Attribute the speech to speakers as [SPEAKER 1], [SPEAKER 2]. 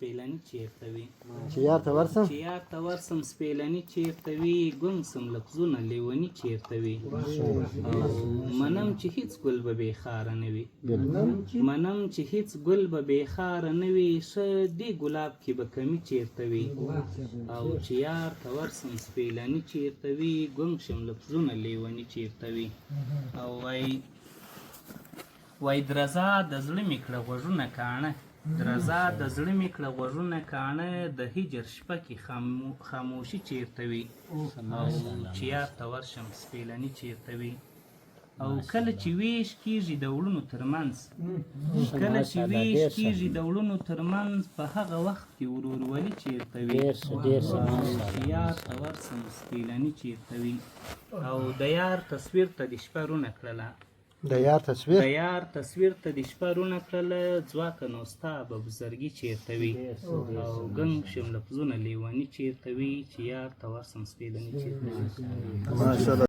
[SPEAKER 1] سپېلني چېرته وي
[SPEAKER 2] چې یار ته ورسم
[SPEAKER 1] چې یار ته ورسم سپېلني چېرته وي ګونګ سم لفظونه لیوني چېرته وي او منم چې هیڅ ګل به بېخاره نه وي منم چې هیڅ ګل به بېخاره نه وي ښه دې ګلاب کې به کمي چېرته وي او چې یار ته ورسم سپېلني چېرته وي ګونګ شم لفظونه لیوني چېرته وي او وای درزا د زړه مې کړه غوږونه کاڼه درزا د زړه مې کړه غوږونه کاڼه د هجر شپه کې خاموشي چېرته وي او چې یار ته ورشم سپېلني چېرته وي او کله چې ویش کېږي د وړونو ترمنځ کله چې ویش کېږي د وړونو ترمنځ په هغه وخت کې ورورولي چېرته وي او چې یار ته ورسم سپېلني چېرته وي او د یار تصویر ته د شپه رونه کړله
[SPEAKER 2] د یار
[SPEAKER 1] تصویر ته د شپه رونه کړله ځواکه نو ستا به بزرګي چېرته وي او ګنګ شم لفظونه لیوني چېرته وي چې یار ته ورسم سپېلني چېرته وي